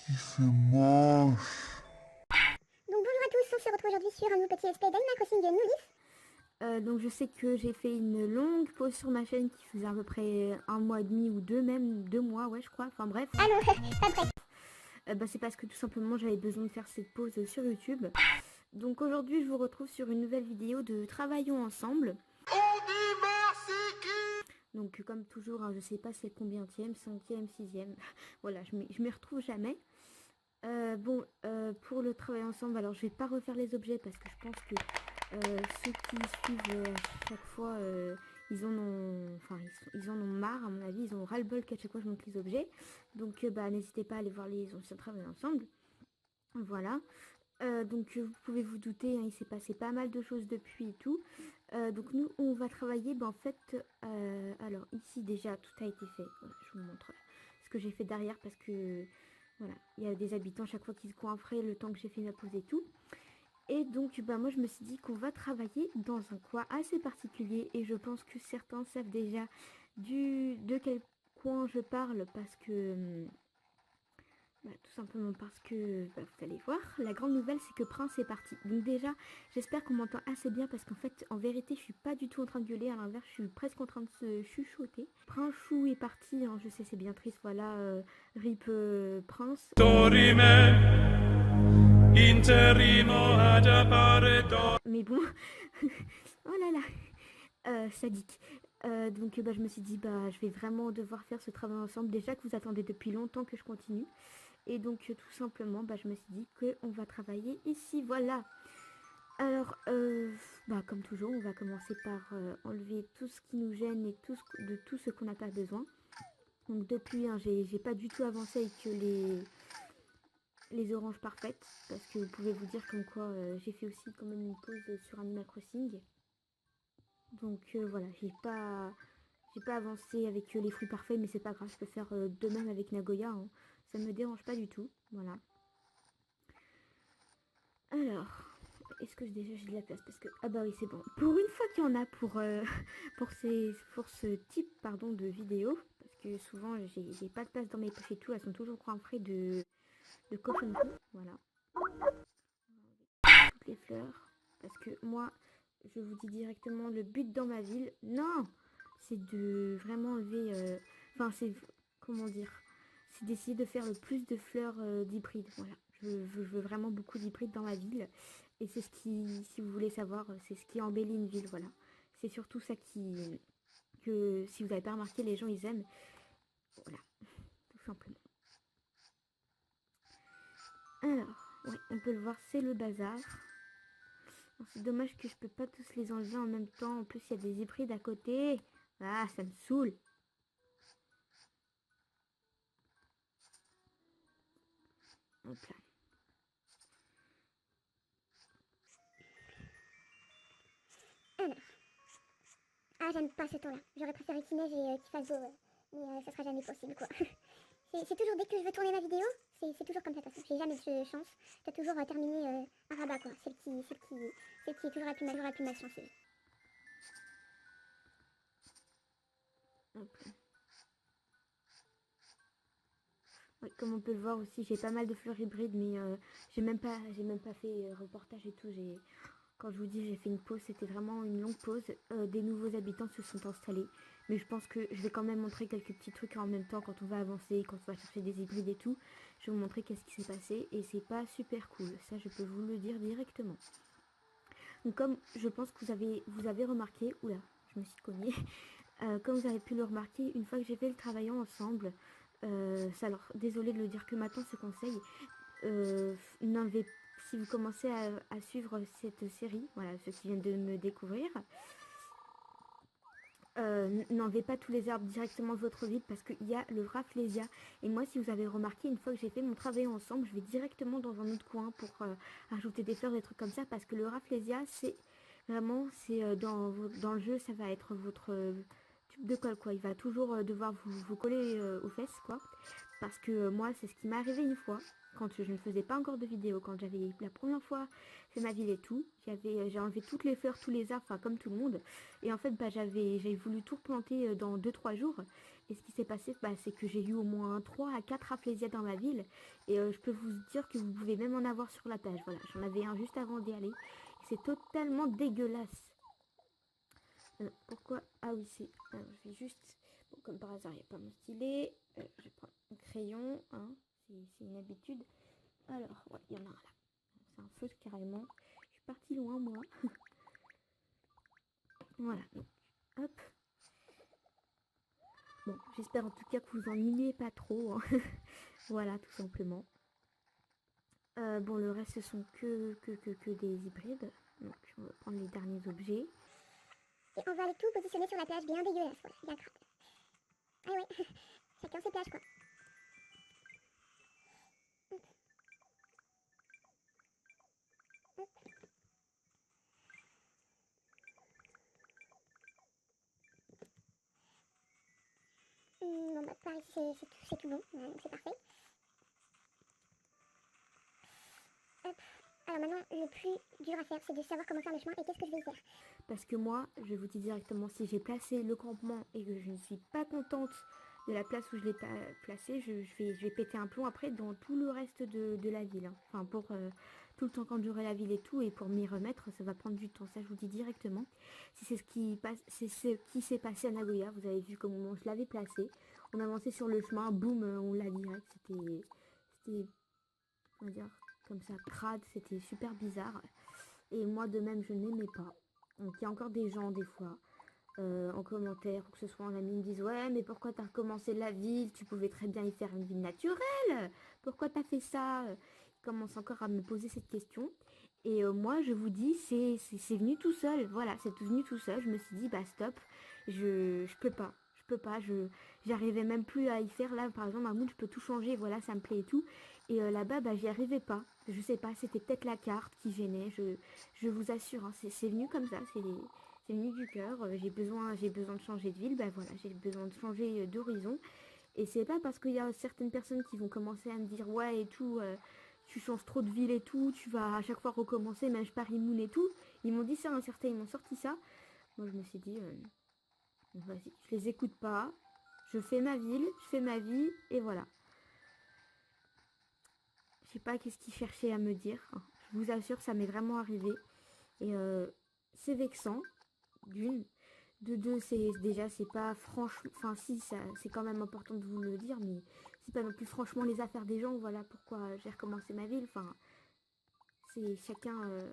qu'il fait moche. Donc bonjour à tous, on se retrouve aujourd'hui sur un nouveau petit SP d'Animal Crossing New Leaf. Donc je sais que j'ai fait une longue pause sur ma chaîne qui faisait à peu près un mois et demi ou deux, même 2 mois, ouais je crois, enfin bref. Allô, pas prêt. C'est parce que tout simplement j'avais besoin de faire cette pause sur YouTube. Donc aujourd'hui je vous retrouve sur une nouvelle vidéo de Travaillons ensemble. On dit merci qui? Donc comme toujours, hein, je sais pas c'est combienième, cinquième, sixième, voilà, je m'y retrouve jamais. Pour le travail ensemble, alors je vais pas refaire les objets parce que je pense que ceux qui suivent chaque fois, ils en ont marre à mon avis, ils ont ras-le-bol qu'à chaque fois je montre les objets. Donc n'hésitez pas à aller voir les anciens travaux ensemble. Voilà. Vous pouvez vous douter, hein, il s'est passé pas mal de choses depuis et tout. Donc nous on va travailler, en fait, alors ici déjà tout a été fait. Voilà, je vous montre ce que j'ai fait derrière parce que voilà, il y a des habitants chaque fois qui se coifferaient le temps que j'ai fait ma pause et tout. Et donc moi je me suis dit qu'on va travailler dans un coin assez particulier et je pense que certains savent déjà de quel coin je parle parce que tout simplement parce que vous allez voir, la grande nouvelle c'est que Prince est parti. Donc déjà j'espère qu'on m'entend assez bien parce qu'en fait en vérité je suis pas du tout en train de gueuler, à l'inverse je suis presque en train de se chuchoter. Prince Chou est parti, hein, je sais c'est bien triste, voilà, rip Prince. Mais bon, oh là là, sadique. Je me suis dit je vais vraiment devoir faire ce travail ensemble, déjà que vous attendez depuis longtemps que je continue. Et donc tout simplement je me suis dit qu'on va travailler ici, voilà. Alors comme toujours on va commencer par enlever tout ce qui nous gêne et de tout ce qu'on n'a pas besoin. Donc depuis j'ai pas du tout avancé avec les oranges parfaites parce que vous pouvez vous dire comme quoi j'ai fait aussi quand même une pause sur Animal Crossing. Donc voilà, j'ai pas avancé avec les fruits parfaits, mais c'est pas grave, je peux faire de même avec Nagoya, hein. Ça me dérange pas du tout, voilà. Alors, est-ce que déjà j'ai de la place? Parce que, ah bah oui c'est bon. Pour une fois qu'il y en a pour ce type de vidéo, parce que souvent j'ai pas de place dans mes poches et tout, elles sont toujours coiffées de cochonneries, voilà. Toutes les fleurs, parce que moi, je vous dis directement, le but dans ma ville, non, c'est de vraiment enlever, c'est, comment dire, c'est d'essayer de faire le plus de fleurs d'hybrides, voilà. Je veux vraiment beaucoup d'hybrides dans ma ville, et c'est ce qui, si vous voulez savoir, c'est ce qui embellit une ville, voilà. C'est surtout ça que si vous n'avez pas remarqué, les gens ils aiment, voilà, tout simplement. Alors, ouais, on peut le voir, c'est le bazar. C'est dommage que je peux pas tous les enlever en même temps. En plus, il y a des hybrides à côté. Ah, ça me saoule. Hop là. Alors, ah j'aime pas ce temps-là. J'aurais préféré qu'il neige et qu'il fasse beau, mais ça sera jamais possible quoi. C'est toujours dès que je veux tourner ma vidéo, c'est toujours comme ça de toute façon. J'ai jamais de chance. T'as toujours terminé à rabat quoi. Celle qui est toujours la plus malchanceuse. Hop là. Ouais, comme on peut le voir aussi, j'ai pas mal de fleurs hybrides, mais j'ai même pas fait reportage et tout. Quand je vous dis j'ai fait une pause, c'était vraiment une longue pause. Des nouveaux habitants se sont installés. Mais je pense que je vais quand même montrer quelques petits trucs en même temps quand on va avancer, quand on va chercher des hybrides et tout. Je vais vous montrer qu'est-ce qui s'est passé et c'est pas super cool. Ça, je peux vous le dire directement. Donc comme je pense que vous avez remarqué, oula, je me suis cognée. Comme vous avez pu le remarquer, une fois que j'ai fait le travail ensemble, alors désolée de le dire que maintenant ce conseil, n'enlevez, si vous commencez à suivre cette série, voilà, ceux qui viennent de me découvrir, n'enlevez pas tous les arbres directement de votre ville parce qu'il y a le Rafflesia. Et moi, si vous avez remarqué, une fois que j'ai fait mon travail ensemble, je vais directement dans un autre coin pour ajouter des fleurs, des trucs comme ça, parce que le Rafflesia, c'est vraiment, dans le jeu, ça va être votre tube de colle, quoi. Il va toujours devoir vous coller aux fesses, quoi. Parce que moi, c'est ce qui m'est arrivé une fois, quand je ne faisais pas encore de vidéo, quand j'avais la première fois fait ma ville et tout, j'ai enlevé toutes les fleurs, tous les arbres, enfin comme tout le monde. Et en fait, j'avais voulu tout replanter dans 2-3 jours. Et ce qui s'est passé, c'est que j'ai eu au moins 3 à 4 rafflesia dans ma ville. Et je peux vous dire que vous pouvez même en avoir sur la plage. Voilà, j'en avais un juste avant d'y aller. C'est totalement dégueulasse. Pourquoi? Ah oui, c'est... je vais juste... Bon, comme par hasard, il n'y a pas mon stylet. Je vais prendre un crayon. Hein. C'est une habitude. Alors, ouais, il y en a un là. C'est un feu carrément. Je suis partie loin, moi. Voilà. Donc, hop. Bon, j'espère en tout cas que vous ennuyez pas trop. Hein. Voilà, tout simplement. Bon, le reste, ce sont que des hybrides. Donc, on va prendre les derniers objets. Et on va aller tout positionner sur la plage bien dégueulasse, voilà, bien crade. Ah ouais, chacun ses plages quoi. Hop. Hop. Bon bah par ici c'est tout bon, donc c'est parfait. Hop. Alors maintenant, le plus dur à faire, c'est de savoir comment faire le chemin et qu'est-ce que je vais y faire. Parce que moi, je vous dis directement, si j'ai placé le campement et que je ne suis pas contente de la place où je l'ai placé, je vais péter un plomb après dans tout le reste de la ville. Hein. Enfin, pour tout le temps quand j'aurai la ville et tout, et pour m'y remettre, ça va prendre du temps. Ça, je vous dis directement. Si c'est ce qui s'est passé à Nagoya, vous avez vu comment je l'avais placé. On avançait sur le chemin, boum, on l'a direct. C'était, on va dire, comme ça, crade, c'était super bizarre. Et moi de même je n'aimais pas. Donc il y a encore des gens des fois en commentaire ou que ce soit en ami me disent ouais mais pourquoi t'as recommencé la ville, tu pouvais très bien y faire une ville naturelle, pourquoi t'as fait ça? Ils commencent encore à me poser cette question et moi je vous dis c'est venu tout seul, voilà c'est venu tout seul, je me suis dit bah stop, je peux pas, j'arrivais même plus à y faire. Là par exemple Mahmoud je peux tout changer, voilà ça me plaît et tout. Et là-bas, j'y arrivais pas. Je sais pas, c'était peut-être la carte qui gênait. Je vous assure, hein, c'est venu comme ça. C'est venu du cœur. J'ai besoin de changer de ville. Voilà, j'ai besoin de changer d'horizon. Et c'est pas parce qu'il y a certaines personnes qui vont commencer à me dire ouais et tout, tu changes trop de ville et tout, tu vas à chaque fois recommencer, même Paris Moon et tout. Ils m'ont dit ça, hein, certains, ils m'ont sorti ça. Moi, je me suis dit, vas-y, je les écoute pas. Je fais ma ville, je fais ma vie, et voilà. Je sais pas qu'est-ce qu'il cherchait à me dire. Je vous assure, ça m'est vraiment arrivé. Et c'est vexant, d'une. De deux, c'est pas franchement... Enfin si, c'est quand même important de vous le dire, mais c'est pas non plus franchement les affaires des gens. Voilà pourquoi j'ai recommencé ma ville. Enfin, c'est chacun...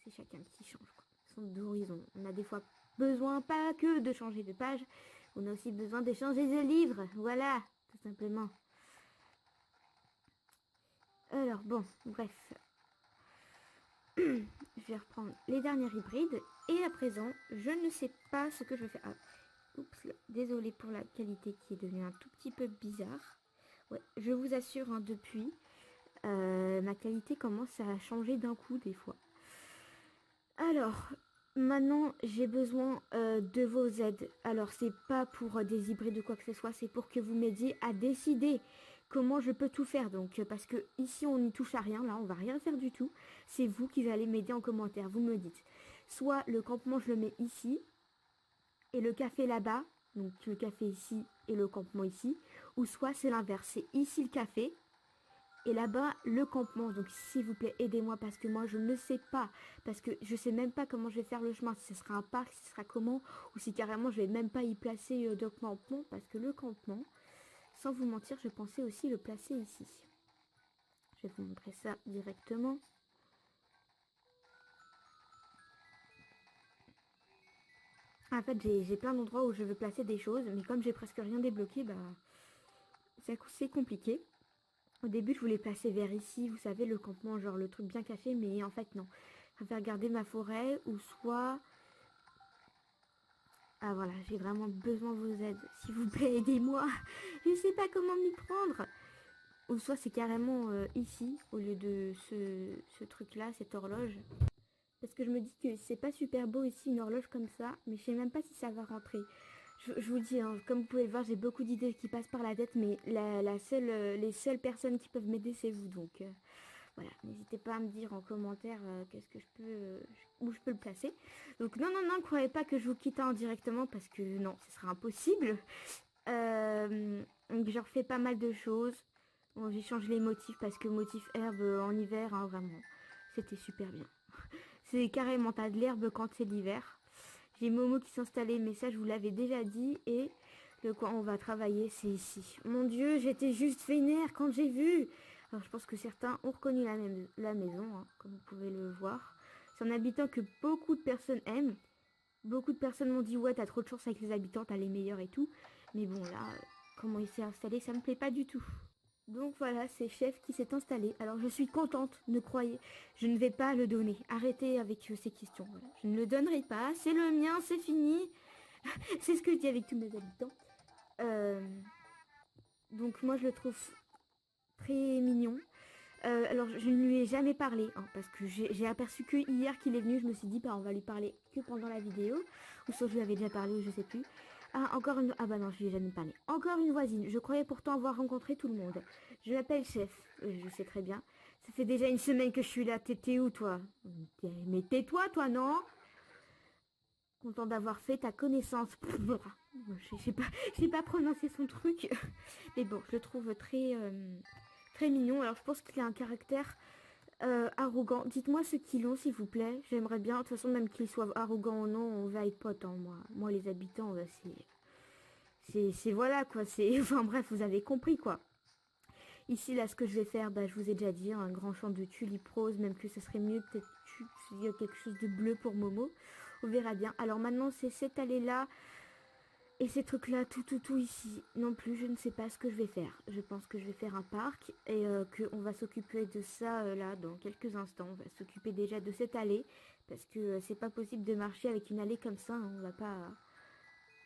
c'est chacun qui change, quoi. Son d'horizon. On a des fois besoin pas que de changer de page, on a aussi besoin de changer de livre. Voilà, tout simplement. Alors bon, bref. Je vais reprendre les dernières hybrides. Et à présent, je ne sais pas ce que je vais faire. Ah, oups, désolée pour la qualité qui est devenue un tout petit peu bizarre. Ouais, je vous assure, hein, depuis, ma qualité commence à changer d'un coup des fois. Alors, maintenant, j'ai besoin de vos aides. Alors, c'est pas pour des hybrides ou quoi que ce soit, c'est pour que vous m'aidiez à décider comment je peux tout faire. Donc, parce que ici, on n'y touche à rien. Là, on va rien faire du tout. C'est vous qui allez m'aider en commentaire. Vous me dites. Soit le campement, je le mets ici. Et le café là-bas. Donc, le café ici et le campement ici. Ou soit c'est l'inverse. C'est ici le café. Et là-bas, le campement. Donc, s'il vous plaît, aidez-moi parce que moi, je ne sais pas. Parce que je sais même pas comment je vais faire le chemin. Si ce sera un parc, si ce sera comment. Ou si carrément, je vais même pas y placer de campement. Parce que le campement, sans vous mentir, je pensais aussi le placer ici. Je vais vous montrer ça directement. En fait, j'ai plein d'endroits où je veux placer des choses. Mais comme j'ai presque rien débloqué, c'est compliqué. Au début, je voulais placer vers ici, vous savez, le campement, genre le truc bien caché, mais en fait, non. Je préfère garder ma forêt, ou soit... Ah voilà, j'ai vraiment besoin de vos aides. S'il vous plaît, aidez-moi. Je sais pas comment m'y prendre. Ou soit c'est carrément ici, au lieu de ce truc-là, cette horloge. Parce que je me dis que c'est pas super beau ici, une horloge comme ça, mais je sais même pas si ça va rentrer. Je vous dis, hein, comme vous pouvez le voir, j'ai beaucoup d'idées qui passent par la tête, mais les seules personnes qui peuvent m'aider, c'est vous. Donc voilà, n'hésitez pas à me dire en commentaire qu'est-ce que je peux, où je peux le placer. Donc non, non, non, ne croyez pas que je vous quitte indirectement parce que non, ce sera impossible. Donc je refais pas mal de choses. Bon, j'ai changé les motifs parce que motif herbe en hiver, hein, vraiment, c'était super bien. C'est carrément, t'as de l'herbe quand c'est l'hiver. J'ai Momo qui s'est installé, mais ça je vous l'avais déjà dit. Et le coin où on va travailler, c'est ici. Mon Dieu, j'étais juste vénère quand j'ai vu. Alors je pense que certains ont reconnu la maison, hein, comme vous pouvez le voir. C'est un habitant que beaucoup de personnes aiment. Beaucoup de personnes m'ont dit ouais, t'as trop de chance avec les habitants, t'as les meilleurs et tout. Mais bon là, comment il s'est installé, ça me plaît pas du tout. Donc voilà, c'est Chef qui s'est installé. Alors je suis contente, ne croyez. Je ne vais pas le donner. Arrêtez avec ces questions. Voilà. Je ne le donnerai pas. C'est le mien, c'est fini. C'est ce que je dis avec tous mes habitants. Donc moi je le trouve très mignon. Alors je ne lui ai jamais parlé. Hein, parce que j'ai aperçu que hier qu'il est venu. Je me suis dit bah on va lui parler que pendant la vidéo. Ou soit je lui avais déjà parlé ou je sais plus. Ah, encore une... Ah bah non, je lui ai jamais parlé. Encore une voisine. Je croyais pourtant avoir rencontré tout le monde. Je m'appelle Chef. Je sais très bien. Ça fait déjà une semaine que je suis là. T'étais où, toi? Mais tais-toi, toi, non? Content d'avoir fait ta connaissance. Je sais pas prononcer son truc. Mais bon, je le trouve très, très mignon. Alors, je pense qu'il a un caractère arrogant. Dites-moi ce qu'ils ont, s'il vous plaît. J'aimerais bien. De toute façon, même qu'ils soient arrogants ou non, on va être potes, hein, moi, les habitants, c'est voilà, quoi. C'est... Enfin, bref, vous avez compris, quoi. Ici, là, ce que je vais faire, bah, je vous ai déjà dit, hein, un grand champ de tulipes roses, même que ce serait mieux, peut-être quelque chose de bleu pour Momo. On verra bien. Alors maintenant, c'est cette allée-là et ces trucs-là, tout ici. Non plus, je ne sais pas ce que je vais faire. Je pense que je vais faire un parc et qu'on va s'occuper de ça, là, dans quelques instants. On va s'occuper déjà de cette allée, parce que c'est pas possible de marcher avec une allée comme ça, hein. On va pas...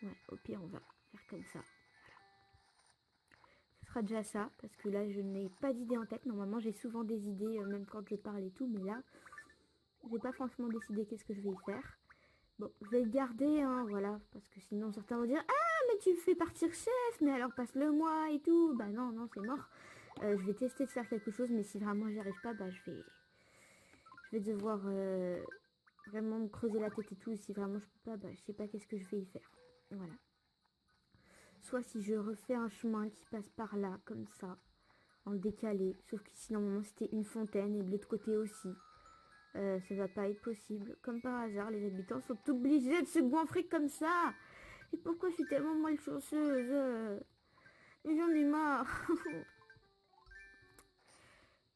Ouais, au pire, on va faire comme ça. Ce sera déjà ça, parce que là, je n'ai pas d'idée en tête. Normalement, j'ai souvent des idées, même quand je parle et tout, mais là, j'ai pas franchement décidé qu'est-ce que je vais y faire. Bon, je vais le garder, hein, voilà, parce que sinon certains vont dire « Ah, mais tu fais partir Chef, mais alors passe-le moi et tout. » Bah non, non, c'est mort. Je vais tester de faire quelque chose, mais si vraiment j'y arrive pas, bah je vais devoir vraiment me creuser la tête et tout. Et si vraiment je peux pas, bah je sais pas qu'est-ce que je vais y faire. Voilà. Soit si je refais un chemin qui passe par là, comme ça, en décalé. Sauf qu'ici, normalement, c'était une fontaine et de l'autre côté aussi. Ça va pas être possible. Comme par hasard, les habitants sont obligés de se goinfrer comme ça. Et pourquoi je suis tellement malchanceuse? Mais j'en ai marre.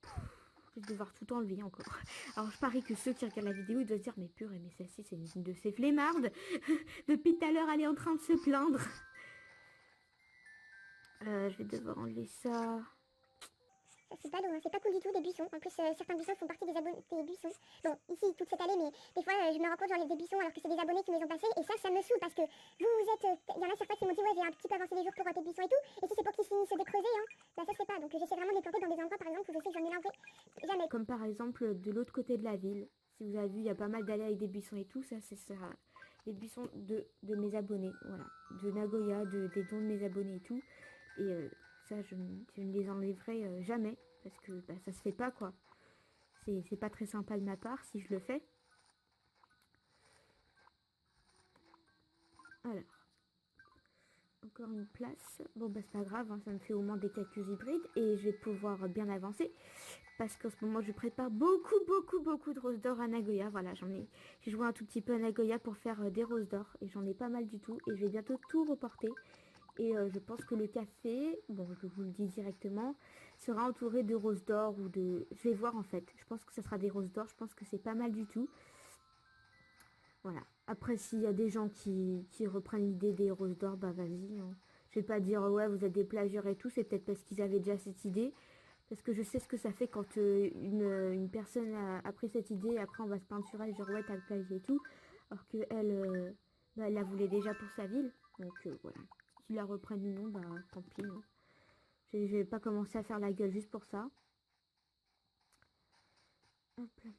Je vais devoir tout enlever encore. Alors je parie que ceux qui regardent la vidéo ils doivent se dire mais purée, mais celle-ci c'est une de ces flemmardes. Depuis tout à l'heure elle est en train de se plaindre. Je vais devoir enlever ça. C'est pas loin, c'est pas cool du tout, des buissons. En plus, certains buissons font partie des buissons. Bon, ici, toute cette allée, mais des fois, je me rends compte, j'enlève des buissons alors que c'est des abonnés qui me les ont passés. Et ça me saoule parce que vous êtes... Il y en a certains qui m'ont dit, ouais, j'ai un petit peu avancé les jours pour tes buissons et tout. Et si c'est pour qu'ils finissent de creuser, hein, bah ça se fait pas. Donc j'essaie vraiment de les planter dans des endroits, par exemple, où je sais que j'en ai lancé jamais. Comme par exemple, de l'autre côté de la ville. Si vous avez vu, il y a pas mal d'allées avec des buissons et tout. Ça, c'est ça. Les buissons de mes abonnés. Voilà. De Nagoya, des dons de mes abonnés et tout. Et ça, je ne les enlèverai jamais. Parce que bah, ça se fait pas, quoi. C'est pas très sympa de ma part si je le fais. Alors. Encore une place. Bon, bah c'est pas grave, hein, ça me fait au moins des cactus hybrides. Et je vais pouvoir bien avancer. Parce qu'en ce moment, je prépare beaucoup de roses d'or à Nagoya. Voilà, j'ai joué un tout petit peu à Nagoya pour faire des roses d'or. Et j'en ai pas mal du tout. Et je vais bientôt tout reporter. Et je pense que le café, bon je vous le dis directement, sera entouré de roses d'or ou de... Je vais voir en fait. Je pense que ça sera des roses d'or. Je pense que c'est pas mal du tout. Voilà. Après s'il y a des gens qui reprennent l'idée des roses d'or, bah vas-y. Hein. Je vais pas dire ouais vous êtes des plagieurs et tout. C'est peut-être parce qu'ils avaient déjà cette idée. Parce que je sais ce que ça fait quand une personne a pris cette idée. Et après on va se peindre sur elle genre ouais t'as plagié et tout. Alors que elle, bah, elle la voulait déjà pour sa ville. Donc voilà. Qu'ils la reprennent ou non, bah tant pis. Hein. Je vais pas commencer à faire la gueule juste pour ça. Hop là.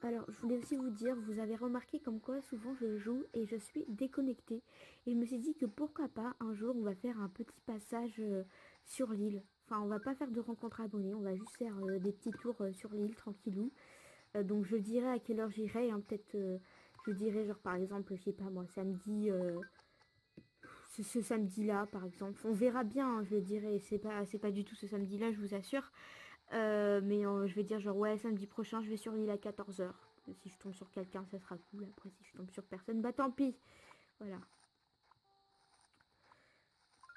Alors, je voulais aussi vous dire, vous avez remarqué comme quoi souvent je joue et je suis déconnectée. Et je me suis dit que pourquoi pas, un jour, on va faire un petit passage sur l'île. Enfin, on va pas faire de rencontre abonnée, on va juste faire des petits tours sur l'île, tranquillou. Donc, je dirai à quelle heure j'irai, hein, peut-être, je dirai genre par exemple, je sais pas moi, samedi, ce samedi-là, par exemple. On verra bien, hein, je le dirai, c'est pas du tout ce samedi-là, je vous assure. Mais je vais dire genre ouais samedi prochain je vais sur l'île à 14h. Si je tombe sur quelqu'un ça sera cool. Après si je tombe sur personne bah tant pis. Voilà.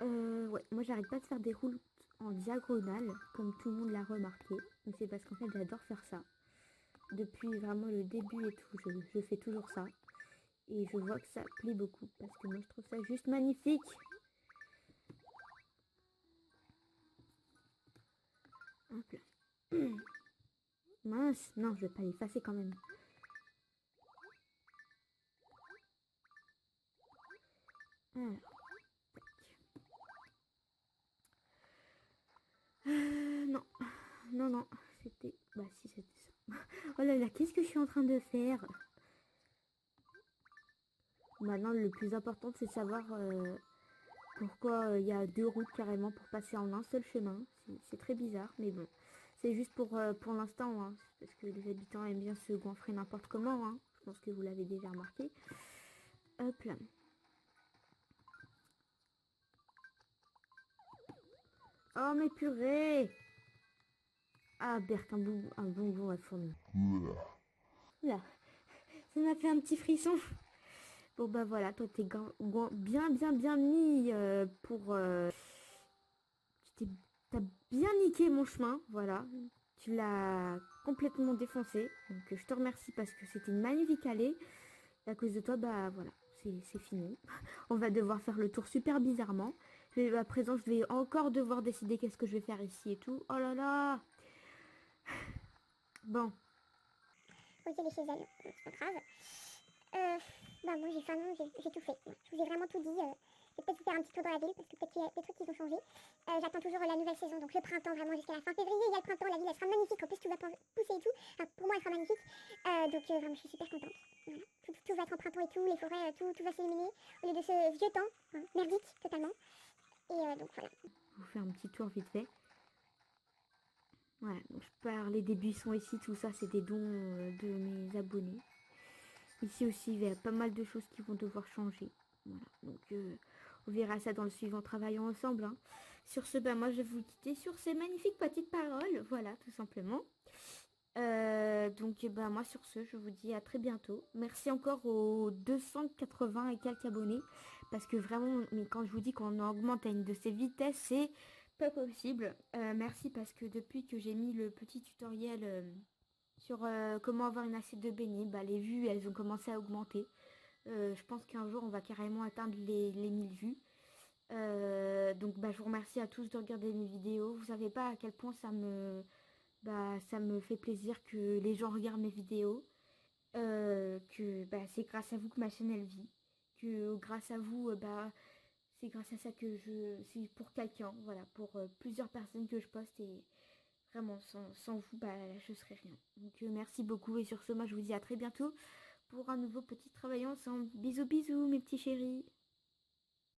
Ouais moi j'arrête pas de faire des routes en diagonale comme tout le monde l'a remarqué. Mais c'est parce qu'en fait j'adore faire ça. Depuis vraiment le début et tout je fais toujours ça. Et je vois que ça plaît beaucoup parce que moi je trouve ça juste magnifique. Hop là. Mince, non je vais pas l'effacer quand même. Alors, non, non, c'était... Bah si, c'était ça. Oh là là, qu'est-ce que je suis en train de faire? Maintenant, le plus important, c'est de savoir pourquoi il y a deux routes carrément pour passer en un seul chemin. C'est très bizarre, mais bon. C'est juste pour l'instant, hein, parce que les habitants aiment bien se goinfrer n'importe comment. Hein. Je pense que vous l'avez déjà remarqué. Hop là. Oh, mais purée! Ah, Berthe, un bonbon à fourmi. Là, ça m'a fait un petit frisson. Bon bah voilà, toi t'es bien mis pour... T'as bien niqué mon chemin, voilà. Tu l'as complètement défoncé. Donc je te remercie parce que c'était une magnifique allée. Et à cause de toi, bah voilà, c'est fini. On va devoir faire le tour super bizarrement. À présent, je vais encore devoir décider qu'est-ce que je vais faire ici et tout. Oh là là. Bon. Ok, elle est chez elle, c'est pas grave. Bah moi j'ai faim, j'ai tout fait. Je vous ai vraiment tout dit. Je vais peut-être vous faire un petit tour dans la ville parce que peut-être qu'il y a des trucs qui ont changé. J'attends toujours la nouvelle saison, donc le printemps vraiment jusqu'à la fin février. Il y a le printemps, la ville elle sera magnifique. En plus tout va pousser et tout. Enfin, pour moi elle sera magnifique. Donc vraiment je suis super contente. Voilà. Tout va être en printemps et tout, les forêts, tout va s'éliminer. Au lieu de ce vieux temps, hein, merdique totalement. Et donc voilà. Je vous fais un petit tour vite fait. Voilà, donc je parlais des buissons ici, tout ça c'est des dons de mes abonnés. Ici aussi il y a pas mal de choses qui vont devoir changer. Voilà, donc on verra ça dans le suivant travaillant ensemble. Hein. Sur ce, bah, moi je vais vous quitter sur ces magnifiques petites paroles, voilà tout simplement. Donc bah, moi sur ce, je vous dis à très bientôt. Merci encore aux 280 et quelques abonnés. Parce que vraiment, mais quand je vous dis qu'on augmente à une de ces vitesses, c'est pas possible. Merci parce que depuis que j'ai mis le petit tutoriel sur comment avoir une assiette de beignets, bah, les vues elles ont commencé à augmenter. Je pense qu'un jour on va carrément atteindre les 1000 vues. Donc bah, je vous remercie à tous de regarder mes vidéos. Vous savez pas à quel point ça me fait plaisir que les gens regardent mes vidéos. Que bah, c'est grâce à vous que ma chaîne elle vit. Que grâce à vous, c'est grâce à ça que c'est pour quelqu'un, voilà, pour plusieurs personnes que je poste et vraiment sans vous, bah je serais rien. Donc merci beaucoup et sur ce, moi je vous dis à très bientôt pour un nouveau petit travail ensemble. Bisous bisous mes petits chéris.